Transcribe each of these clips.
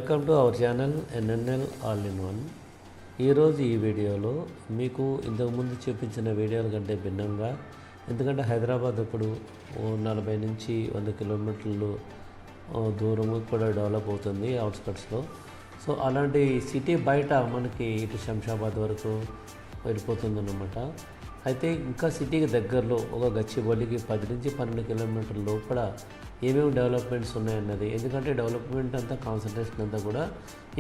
Welcome to our channel NNL all in one. ఈరోజు ఈ వీడియోలో మీకు ఇంతకుముందు చూపించిన వీడియోల కంటే భిన్నంగా, ఎందుకంటే హైదరాబాద్ ఇప్పుడు 40 నుంచి 100 కిలోమీటర్లు దూరం కూడా డెవలప్ అవుతుంది అవుట్స్కట్స్లో. సో అలాంటి సిటీ బయట మనకి ఇటు శంషాబాద్ వరకు వెళ్ళిపోతుందన్నమాట. అయితే ఇంకా సిటీకి దగ్గరలో ఒక గచ్చిబౌలికి 10 నుంచి 12 కిలోమీటర్ల లోపల ఏమేమి డెవలప్మెంట్స్ ఉన్నాయన్నది, ఎందుకంటే డెవలప్మెంట్ అంతా కాన్సన్ట్రేషన్ అంతా కూడా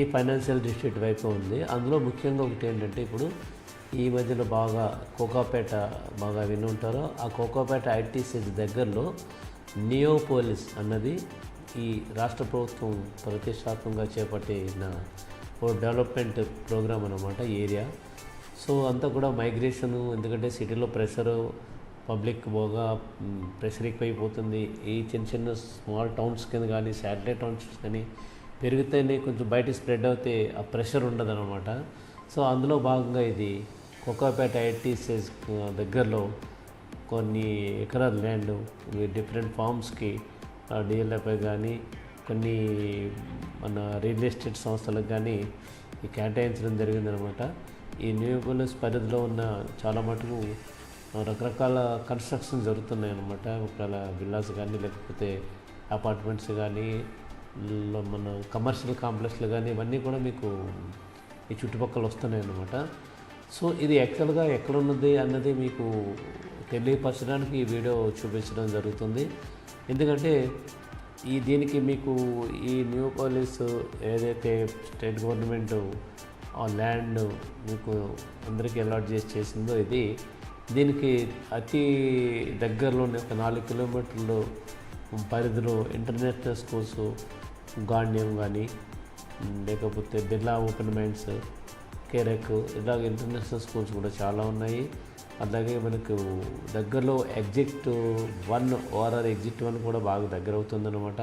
ఈ ఫైనాన్షియల్ డిస్ట్రిక్ట్ వైపు ఉంది. అందులో ముఖ్యంగా ఒకటి ఏంటంటే, ఇప్పుడు ఈ మధ్యలో బాగా కోకాపేట బాగా విని ఉంటారో, ఆ కోకాపేట ఐటీసీ దగ్గరలో నియోపోలిస్ అన్నది ఈ రాష్ట్ర ప్రభుత్వం ప్రతిష్టాత్మకంగా చేపట్టిన ఓ డెవలప్మెంట్ ప్రోగ్రామ్ అన్నమాట ఏరియా. సో అంతా కూడా మైగ్రేషను, ఎందుకంటే సిటీలో ప్రెషరు, పబ్లిక్ బాగా ప్రెషర్ ఎక్కువైపోతుంది. ఈ చిన్న చిన్న స్మాల్ టౌన్స్ కింద కానీ శాటిలైట్ టౌన్స్ కానీ పెరిగితేనే కొంచెం బయట స్ప్రెడ్ అవుతే ఆ ప్రెషర్ ఉండదన్నమాట. సో అందులో భాగంగా ఇది కోకాపేట ఐటీసీస్ దగ్గరలో కొన్ని ఎకరాల ల్యాండ్ డిఫరెంట్ ఫార్మ్స్కి డిఎల్ఎఫ్ఐ కానీ కొన్ని మన రియల్ ఎస్టేట్ సంస్థలకు కానీ ఈ కేటాయించడం జరిగిందనమాట. ఈ నియోపోలిస్ పరిధిలో ఉన్న చాలా మటుకు రకరకాల కన్స్ట్రక్షన్ జరుగుతున్నాయి అన్నమాట. ఒకవేళ విల్లాస్ కానీ లేకపోతే అపార్ట్మెంట్స్ కానీ మన కమర్షియల్ కాంప్లెక్స్లు కానీ ఇవన్నీ కూడా మీకు ఈ చుట్టుపక్కల వస్తున్నాయి అన్నమాట. సో ఇది యాక్చువల్గా ఎక్కడున్నది అన్నది మీకు తెలియపరచడానికి ఈ వీడియో చూపించడం జరుగుతుంది. ఎందుకంటే దీనికి మీకు ఈ నియోపోలిస్ ఏదైతే స్టేట్ గవర్నమెంట్ ఆ ల్యాండ్ మీకు అందరికీ అలాట్ చేసిందో దీనికి అతి దగ్గరలోనే ఒక 4 కిలోమీటర్లు పరిధిలో ఇంటర్నేషనల్ స్కూల్స్ గాంధీయం కానీ లేకపోతే బిర్లా ఓపెన్ మైండ్స్, కేరెక్ ఇలాగ ఇంటర్నేషనల్ స్కూల్స్ కూడా చాలా ఉన్నాయి. అలాగే మనకు దగ్గరలో ఎగ్జిట్ 1 ఓఆర్ఆర్ ఎగ్జిట్ 1 కూడా బాగా దగ్గర అవుతుందన్నమాట.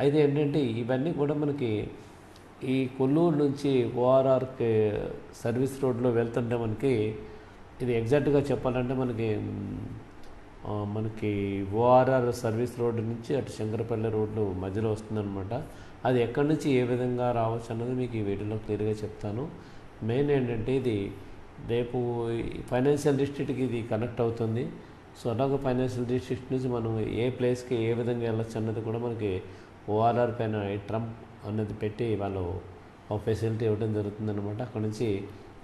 అయితే ఏంటంటే ఇవన్నీ కూడా మనకి ఈ కొల్లూరు నుంచి ఓఆర్ఆర్కి సర్వీస్ రోడ్లో వెళ్తుంటే మనకి ఇది ఎగ్జాక్ట్గా చెప్పాలంటే మనకి ఓఆర్ఆర్ సర్వీస్ రోడ్డు నుంచి అటు శంకరపల్లి రోడ్డు మధ్యలో వస్తుందన్నమాట. అది ఎక్కడి నుంచి ఏ విధంగా రావచ్చు అన్నది మీకు ఈ వీడియోలో క్లియర్గా చెప్తాను. మెయిన్ ఏంటంటే ఇది రేపు ఫైనాన్షియల్ డిస్ట్రిక్ట్కి ఇది కనెక్ట్ అవుతుంది. సో అలాగే ఫైనాన్షియల్ డిస్ట్రిక్ట్ నుంచి మనం ఏ ప్లేస్కి ఏ విధంగా వెళ్ళొచ్చు అన్నది కూడా మనకి ఓఆర్ఆర్ పైన ట్రంప్ అన్నది పెట్టి వాళ్ళు ఆ ఫెసిలిటీ ఇవ్వడం జరుగుతుందన్నమాట. అక్కడ నుంచి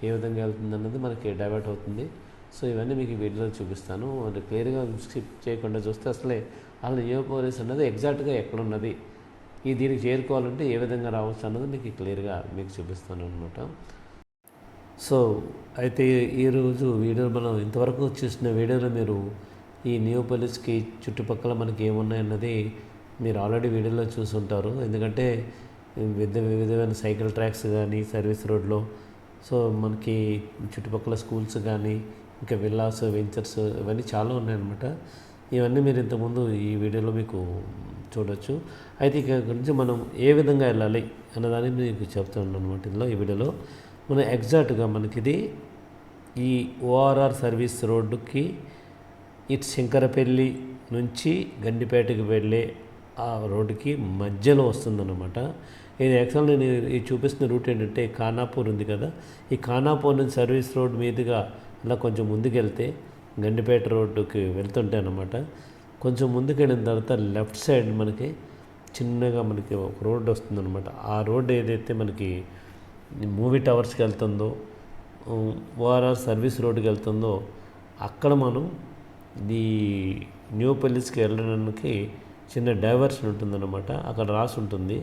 ఏ విధంగా వెళ్తుంది అన్నది మనకి డైవర్ట్ అవుతుంది. సో ఇవన్నీ మీకు వీడియోలో చూపిస్తాను. అది క్లియర్గా స్కిప్ చేయకుండా చూస్తే అసలే అసలు నియోపోలిస్ అన్నది ఎగ్జాక్ట్గా ఎక్కడున్నది, దీనికి చేరుకోవాలంటే ఏ విధంగా రావచ్చు అన్నది మీకు క్లియర్గా మీకు చూపిస్తాను అనమాట. సో అయితే ఈరోజు వీడియో మనం ఇంతవరకు చూసిన వీడియోలో మీరు ఈ నియోపోలిస్కి చుట్టుపక్కల మనకి ఏమున్నాయన్నది మీరు ఆల్రెడీ వీడియోలో చూసుంటారు. ఎందుకంటే వివిధమైన సైకిల్ ట్రాక్స్ కానీ సర్వీస్ రోడ్లో, సో మనకి చుట్టుపక్కల స్కూల్స్ కానీ ఇంకా విల్లాస్, వెంచర్స్ ఇవన్నీ చాలా ఉన్నాయన్నమాట. ఇవన్నీ మీరు ఇంతకుముందు ఈ వీడియోలో మీకు చూడవచ్చు. అయితే ఇక్కడ నుంచి మనం ఏ విధంగా వెళ్ళాలి అన్నదాన్ని మీకు చెప్తాను అనమాట. ఇందులో ఈ వీడియోలో మనం ఎగ్జాక్ట్గా మనకిది ఈ ఓఆర్ఆర్ సర్వీస్ రోడ్డుకి ఇటు శంకరపల్లి నుంచి గండిపేటకి వెళ్ళే ఆ రోడ్డుకి మధ్యలో వస్తుందన్నమాట. ఇది యాక్చువల్ నేను ఈ చూపిస్తున్న రూట్ ఏంటంటే ఖానాపూర్ ఉంది కదా, ఈ ఖానాపూర్ నుంచి సర్వీస్ రోడ్ మీదుగా ఇలా కొంచెం ముందుకెళ్తే గండిపేట రోడ్డుకి వెళ్తుంటే అనమాట. కొంచెం ముందుకు వెళ్ళిన తర్వాత లెఫ్ట్ సైడ్ మనకి చిన్నగా మనకి ఒక రోడ్డు వస్తుందన్నమాట. ఆ రోడ్డు ఏదైతే మనకి మూవీ టవర్స్కి వెళ్తుందో, ఓఆర్ఆర్ సర్వీస్ రోడ్డుకి వెళ్తుందో, అక్కడ మనం ఈ న్యూపల్లిస్కి వెళ్ళడానికి చిన్న డైవర్షన్ ఉంటుందన్నమాట. అక్కడ రాసి ఉంటుంది.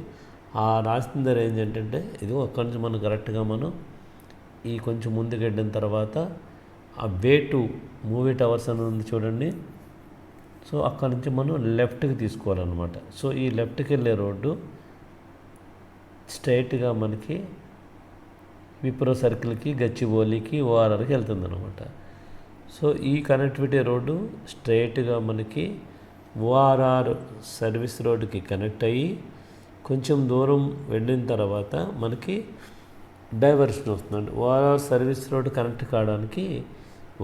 ఆ రాసిన దగ్గర ఏంటంటే ఇదిగో అక్కడి నుంచి మనం కరెక్ట్గా మనం ఈ కొంచెం ముందుకు వెళ్ళిన తర్వాత ఆ వే టు మూవీ టవర్స్ అని ఉంది చూడండి. సో అక్కడి నుంచి మనం లెఫ్ట్కి తీసుకోవాలన్నమాట. సో ఈ లెఫ్ట్కి వెళ్ళే రోడ్డు స్ట్రైట్గా మనకి విప్రో సర్కిల్కి, గచ్చిబౌలికి, ఓఆర్ఆర్కి వెళ్తుందన్నమాట. సో ఈ కనెక్టివిటీ రోడ్డు స్ట్రైట్గా మనకి ఓఆర్ఆర్ సర్వీస్ రోడ్డుకి కనెక్ట్ అయ్యి కొంచెం దూరం వెళ్ళిన తర్వాత మనకి డైవర్షన్ వస్తుందండి. ఓఆర్ఆర్ సర్వీస్ రోడ్డు కనెక్ట్ కావడానికి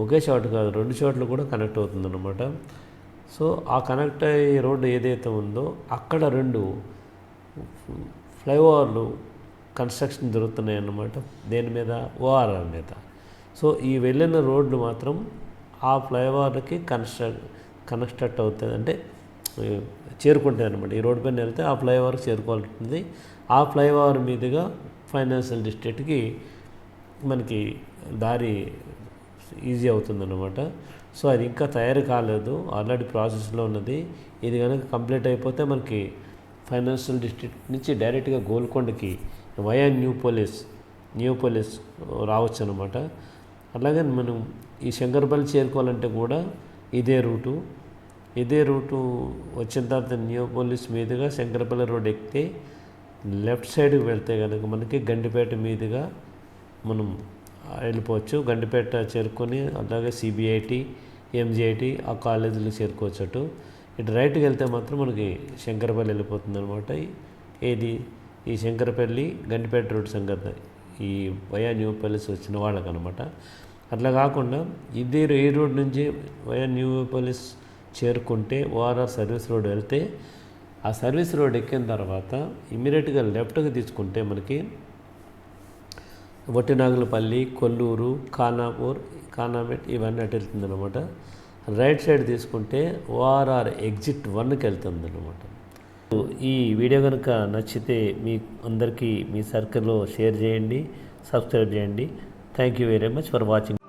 ఒకే చోట కాదు 2 చోట్ల కూడా కనెక్ట్ అవుతుందన్నమాట. సో ఆ కనెక్ట్ అయ్యే రోడ్డు ఏదైతే ఉందో అక్కడ 2 ఫ్లైఓవర్లు కన్స్ట్రక్షన్ జరుగుతున్నాయి అన్నమాట. దేని మీద? ఓఆర్ఆర్ మీద. సో ఈ వెళ్ళిన రోడ్డు మాత్రం ఆ ఫ్లైఓవర్కి కన్స్ట్రక్ట్ అవుతుంది, అంటే చేరుకుంటాయి అనమాట. ఈ రోడ్డు పైన వెళ్తే ఆ ఫ్లైఓవర్కి చేరుకోవాల్సింది. ఆ ఫ్లైఓవర్ మీదుగా ఫైనాన్షియల్ డిస్ట్రిక్ట్కి మనకి దారి ఈజీ అవుతుందన్నమాట. సో అది ఇంకా తయారు కాలేదు, ఆల్రెడీ ప్రాసెస్లో ఉన్నది. ఇది కనుక కంప్లీట్ అయిపోతే మనకి ఫైనాన్షియల్ డిస్ట్రిక్ట్ నుంచి డైరెక్ట్గా గోల్కొండకి వయా న్యూ పోలీస్ రావచ్చు అనమాట. అలాగే మనం ఈ శంకరపల్లి చేరుకోవాలంటే కూడా ఇదే రూటు వచ్చిన తర్వాత న్యూ పోలీస్ మీదుగా శంకరపల్లి రోడ్ ఎక్కితే లెఫ్ట్ సైడ్కి వెళ్తే కనుక మనకి గండిపేట మీదుగా మనం వెళ్ళిపోవచ్చు. గండిపేట చేరుకొని అలాగే సిబిఐటి, ఎంజిఐటి ఆ కాలేజీలు చేరుకోవచ్చు. ఇటు రైట్కి వెళ్తే మాత్రం మనకి శంకరపల్లి వెళ్ళిపోతుంది అనమాట. ఈ శంకరపల్లి గండిపేట రోడ్ సంగతి ఈ వయా న్యూ పోలీస్ వచ్చిన వాళ్ళకనమాట. అట్లా కాకుండా ఈ రోడ్ నుంచి వయా న్యూ పోలీస్ చేరుకుంటే ఓఆర్ఆర్ సర్వీస్ రోడ్ వెళ్తే ఆ సర్వీస్ రోడ్ ఎక్కిన తర్వాత ఇమ్మీడియట్గా లెఫ్ట్కి తీసుకుంటే మనకి వట్టినాగులపల్లి, కొల్లూరు, కానామెట్ ఇవన్నీ అటు వెళ్తుంది అనమాట. రైట్ సైడ్ తీసుకుంటే ఓఆర్ఆర్ ఎగ్జిట్ 1కి వెళ్తుంది అనమాట. ఈ వీడియో కనుక నచ్చితే మీ అందరికీ మీ సర్కిల్లో షేర్ చేయండి, సబ్స్క్రైబ్ చేయండి. Thank you very much for watching.